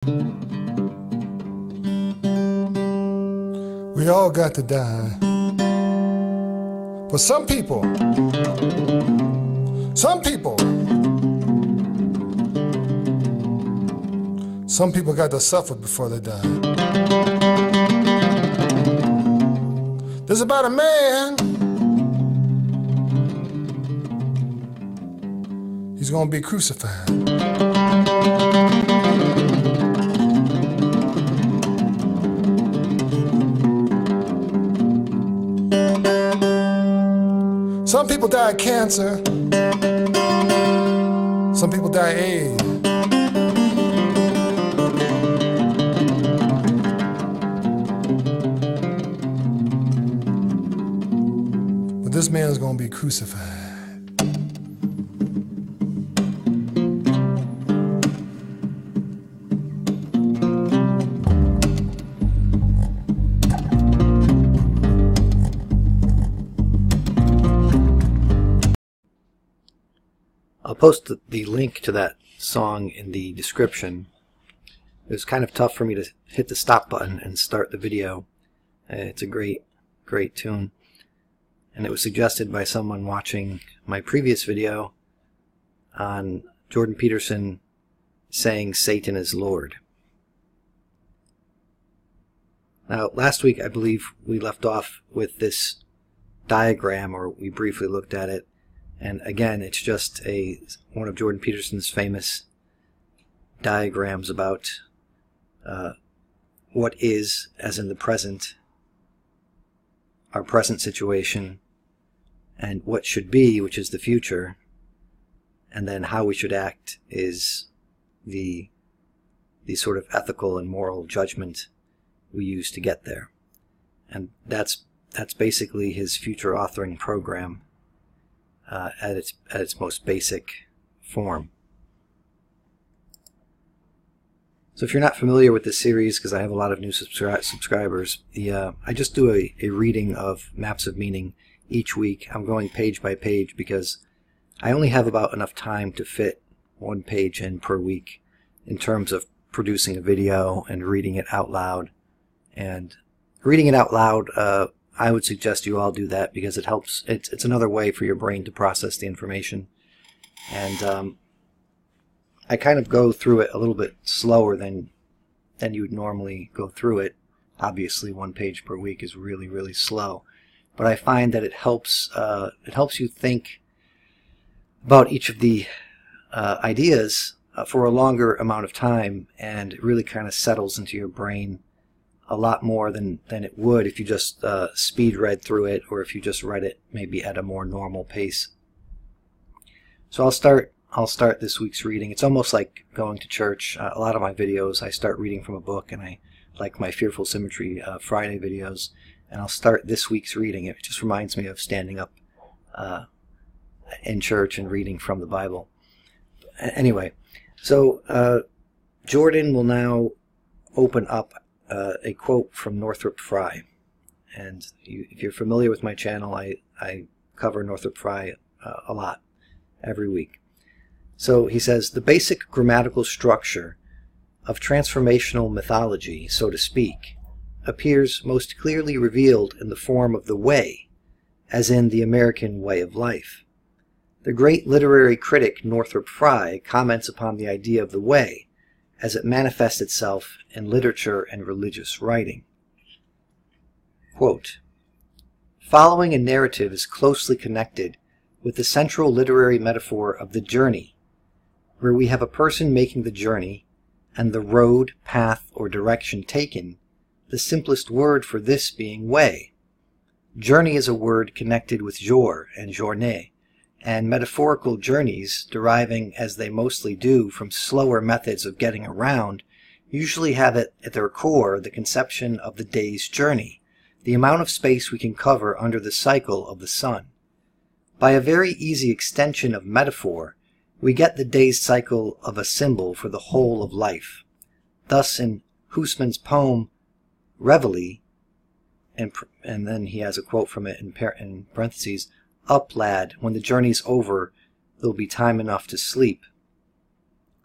We all got to die. But some people got to suffer before they die. There's about a man. He's gonna be crucified. Some people die of cancer. Some people die of AIDS. But this man's gonna be crucified. I'll post the link to that song in the description. It was kind of tough for me to hit the stop button and start the video. It's a great tune. And it was suggested by someone watching my previous video on Jordan Peterson saying Satan is Lord. Now, last week I believe we left off with this diagram, or we briefly looked at it. And again, it's just one of Jordan Peterson's famous diagrams about what is, as in the present, our present situation, and what should be, which is the future, and then how we should act is the sort of ethical and moral judgment we use to get there. And that's basically his future authoring program. At its most basic form. So if you're not familiar with this series, because I have a lot of new subscribers, I just do a reading of Maps of Meaning each week. I'm going page by page because I only have about enough time to fit one page in per week in terms of producing a video and reading it out loud. And reading it out loud, I would suggest you all do that because it helps. It's another way for your brain to process the information. And I kind of go through it a little bit slower than you would normally go through it. Obviously, one page per week is really, really slow. But I find that it helps you think about each of the ideas for a longer amount of time, and it really kind of settles into your brain a lot more than it would if you just speed read through it, or if you just read it maybe at a more normal pace. So I'll start this week's reading. It's almost like going to church. A lot of my videos I start reading from a book, and I like my Fearful Symmetry Friday videos, and I'll start this week's reading. It just reminds me of standing up in church and reading from the Bible. Anyway, so Jordan will now open up a quote from Northrop Frye. And if you're familiar with my channel, I cover Northrop Frye a lot, every week. So he says, the basic grammatical structure of transformational mythology, so to speak, appears most clearly revealed in the form of the way, as in the American way of life. The great literary critic Northrop Frye comments upon the idea of the way as it manifests itself in literature and religious writing. Quote, following a narrative is closely connected with the central literary metaphor of the journey, where we have a person making the journey, and the road, path, or direction taken, the simplest word for this being way. Journey is a word connected with jour and journée, and metaphorical journeys, deriving as they mostly do from slower methods of getting around, usually have at their core the conception of the day's journey, the amount of space we can cover under the cycle of the sun. By a very easy extension of metaphor, we get the day's cycle of a symbol for the whole of life. Thus in Huysmans' poem Reveille, and then he has a quote from it in parentheses, up, lad, when the journey's over, there'll be time enough to sleep.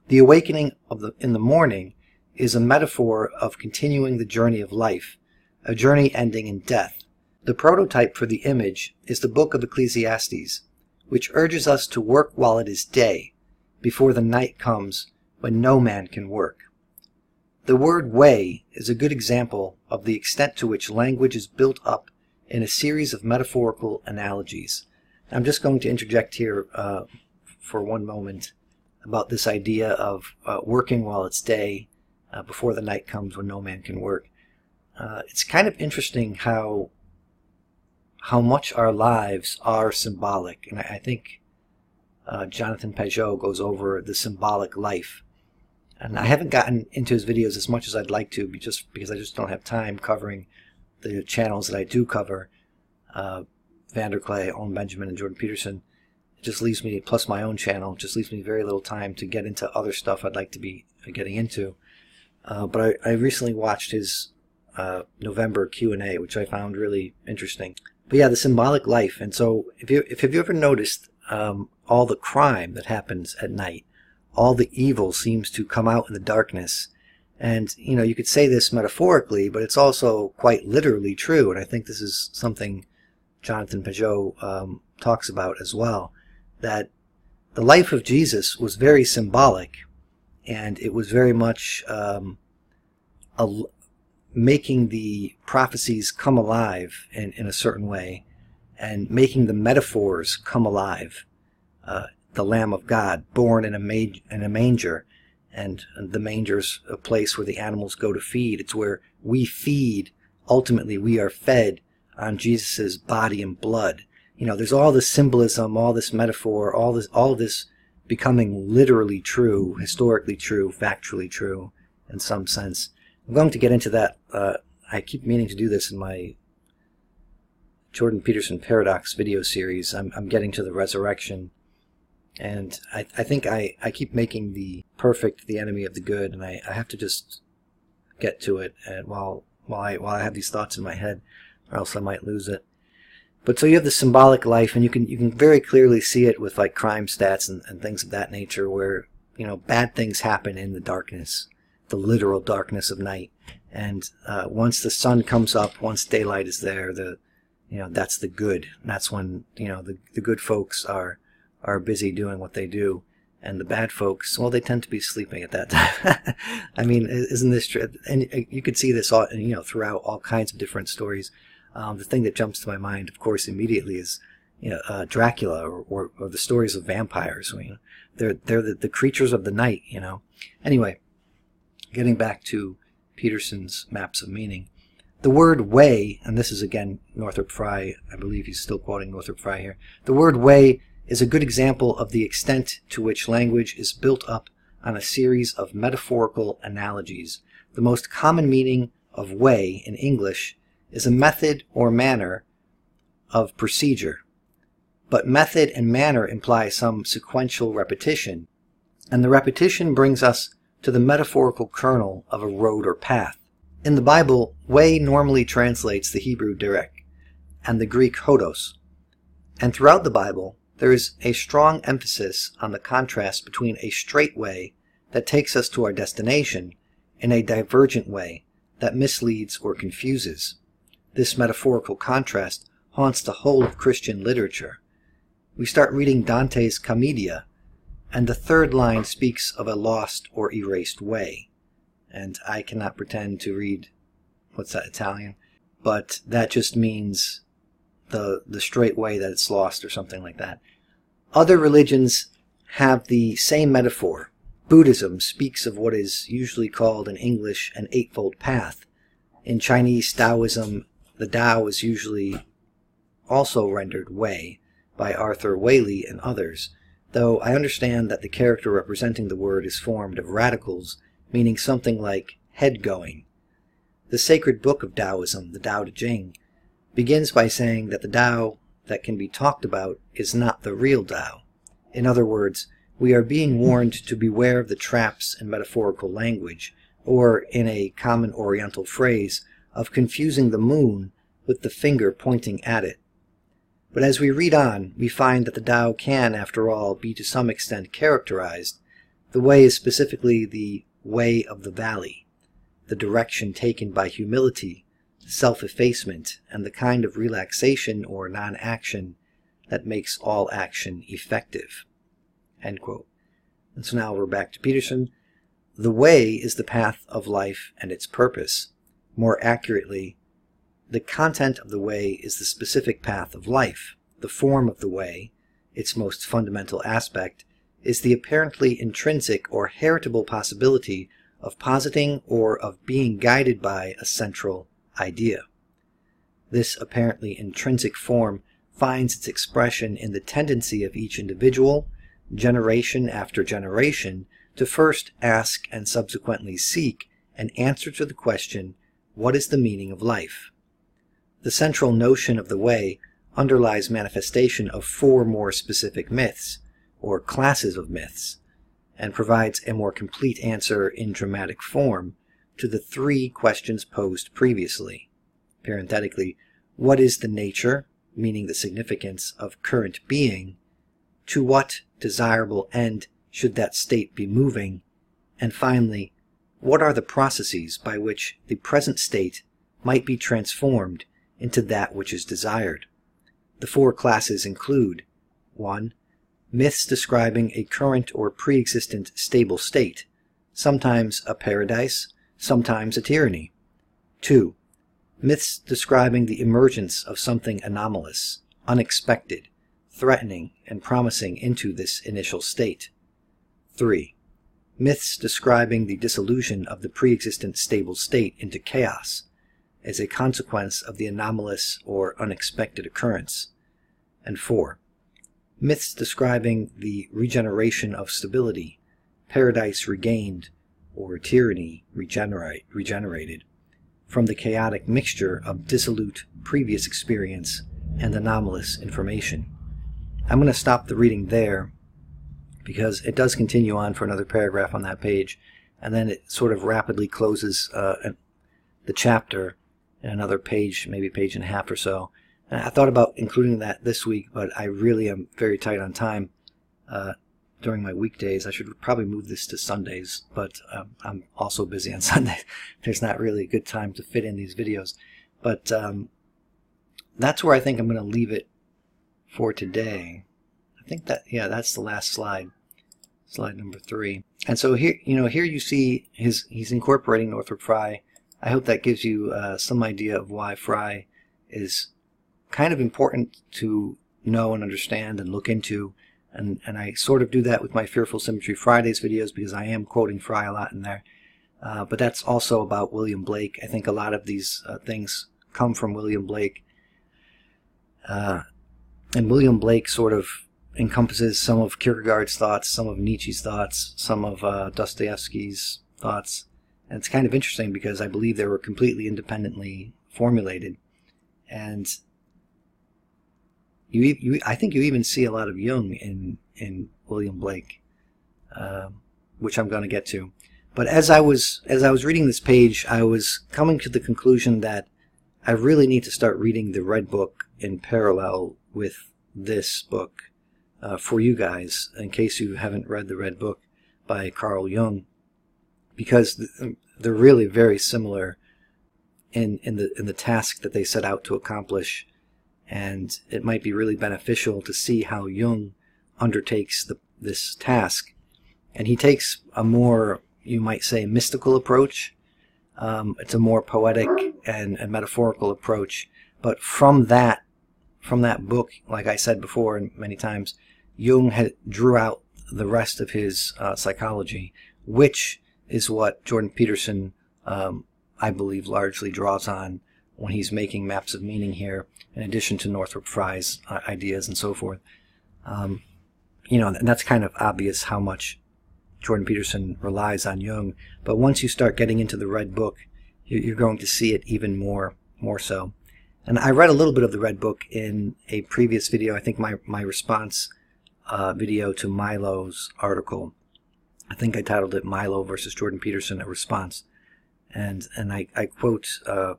The awakening in the morning is a metaphor of continuing the journey of life, a journey ending in death. The prototype for the image is the book of Ecclesiastes, which urges us to work while it is day, before the night comes when no man can work. The word way is a good example of the extent to which language is built up in a series of metaphorical analogies. I'm just going to interject here for one moment about this idea of working while it's day, before the night comes when no man can work. It's kind of interesting how much our lives are symbolic, and I think Jonathan Pageau goes over the symbolic life. And I haven't gotten into his videos as much as I'd like to, just because I just don't have time covering the channels that I do cover. Vanderklay, Owen Benjamin, and Jordan Peterson. It just leaves me, plus my own channel, just leaves me very little time to get into other stuff I'd like to be getting into. But I recently watched his November Q&A, which I found really interesting. But yeah, the symbolic life. And so if you ever noticed all the crime that happens at night, all the evil seems to come out in the darkness. And, you know, you could say this metaphorically, but it's also quite literally true. And I think this is something Jonathan Pageau talks about as well, that the life of Jesus was very symbolic, and it was very much making the prophecies come alive in a certain way, and making the metaphors come alive. The Lamb of God, born in a manger, and the manger's a place where the animals go to feed. It's where we feed. Ultimately, we are fed on Jesus's body and blood. You know, there's all this symbolism, all this metaphor, all of this becoming literally true, historically true, factually true, in some sense. I'm going to get into that. I keep meaning to do this in my Jordan Peterson Paradox video series. I'm getting to the resurrection. And I think I keep making the perfect the enemy of the good, and I have to just get to it and while I have these thoughts in my head, or else I might lose it. But so you have the symbolic life, and you can very clearly see it with like crime stats and things of that nature, where, you know, bad things happen in the darkness, the literal darkness of night. And once the sun comes up, once daylight is there, that's the good. And that's when, you know, the good folks are busy doing what they do, and the bad folks, well, they tend to be sleeping at that time. I mean, isn't this true? And you could see this all, you know, throughout all kinds of different stories. The thing that jumps to my mind, of course, immediately is, you know, Dracula or the stories of vampires. You know, they're the creatures of the night. You know. Anyway, getting back to Peterson's Maps of Meaning, the word way, and this is again Northrop Frye. I believe he's still quoting Northrop Frye here. The word way is a good example of the extent to which language is built up on a series of metaphorical analogies. The most common meaning of way in English is a method or manner of procedure. But method and manner imply some sequential repetition, and the repetition brings us to the metaphorical kernel of a road or path. In the Bible, way normally translates the Hebrew derek and the Greek hodos. And throughout the Bible, there is a strong emphasis on the contrast between a straight way that takes us to our destination and a divergent way that misleads or confuses. This metaphorical contrast haunts the whole of Christian literature. We start reading Dante's Commedia, and the third line speaks of a lost or erased way. And I cannot pretend to read, what's that, Italian? But that just means the straight way that it's lost, or something like that. Other religions have the same metaphor. Buddhism speaks of what is usually called in English an eightfold path. In Chinese Taoism, the Tao is usually also rendered way by Arthur Waley and others, though I understand that the character representing the word is formed of radicals, meaning something like head-going. The sacred book of Taoism, the Tao Te Ching, begins by saying that the Tao that can be talked about is not the real Tao. In other words, we are being warned to beware of the traps in metaphorical language, or, in a common Oriental phrase, of confusing the moon with the finger pointing at it. But as we read on, we find that the Tao can, after all, be to some extent characterized. The way is specifically the way of the valley. the direction taken by humility, self-effacement, and the kind of relaxation or non-action that makes all action effective." End quote. And so now we're back to Peterson. "The way is the path of life and its purpose. More accurately, the content of the way is the specific path of life. The form of the way, its most fundamental aspect, is the apparently intrinsic or heritable possibility of positing or of being guided by a central idea. This apparently intrinsic form finds its expression in the tendency of each individual, generation after generation, to first ask and subsequently seek an answer to the question, what is the meaning of life? The central notion of the way underlies manifestation of 4 more specific myths, or classes of myths, and provides a more complete answer in dramatic form to the 3 questions posed previously. Parenthetically, what is the nature, meaning the significance, of current being? To what desirable end should that state be moving? And finally, what are the processes by which the present state might be transformed into that which is desired? The 4 classes include: 1. Myths describing a current or pre-existent stable state, sometimes a paradise, sometimes a tyranny. 2. Myths describing the emergence of something anomalous, unexpected, threatening, and promising into this initial state. 3. Myths describing the dissolution of the pre-existent stable state into chaos as a consequence of the anomalous or unexpected occurrence. And 4. Myths describing the regeneration of stability, paradise regained, or tyranny regenerated, from the chaotic mixture of dissolute previous experience and anomalous information. I'm going to stop the reading there because it does continue on for another paragraph on that page, and then it sort of rapidly closes the chapter in another page, maybe a page and a half or so. And I thought about including that this week, but I really am very tight on time during my weekdays. I should probably move this to Sundays, but I'm also busy on Sundays. There's not really a good time to fit in these videos. But that's where I think I'm going to leave it for today. I think that, yeah, that's the last slide. Slide number 3. And so here, here you see he's incorporating Northrop Frye. I hope that gives you some idea of why Frye is kind of important to know and understand and look into. And I sort of do that with my Fearful Symmetry Fridays videos because I am quoting Frye a lot in there. But that's also about William Blake. I think a lot of these things come from William Blake. And William Blake sort of encompasses some of Kierkegaard's thoughts, some of Nietzsche's thoughts, some of Dostoevsky's thoughts. And it's kind of interesting because I believe they were completely independently formulated. And I think you even see a lot of Jung in William Blake, which I'm going to get to. But as I was reading this page, I was coming to the conclusion that I really need to start reading the Red Book in parallel with this book for you guys, in case you haven't read the Red Book by Carl Jung, because they're really very similar in the task that they set out to accomplish. And it might be really beneficial to see how Jung undertakes this task. And he takes a more, you might say, mystical approach. It's a more poetic and metaphorical approach. But from that book, like I said before and many times, Jung drew out the rest of his psychology, which is what Jordan Peterson, I believe, largely draws on when he's making Maps of Meaning here, in addition to Northrop Frye's ideas and so forth. And that's kind of obvious how much Jordan Peterson relies on Jung. But once you start getting into the Red Book, you're going to see it even more so. And I read a little bit of the Red Book in a previous video. I think my response video to Milo's article. I think I titled it Milo versus Jordan Peterson, a response. And I quote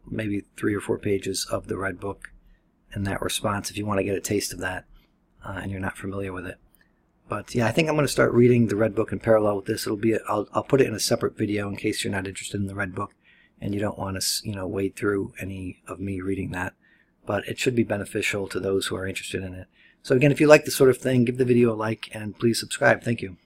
maybe 3 or 4 pages of the Red Book in that response if you want to get a taste of that and you're not familiar with it. But yeah, I think I'm going to start reading the Red Book in parallel with this. I'll put it in a separate video in case you're not interested in the Red Book. and you don't want to, wade through any of me reading that. But it should be beneficial to those who are interested in it. So again, if you like this sort of thing, give the video a like and please subscribe. Thank you.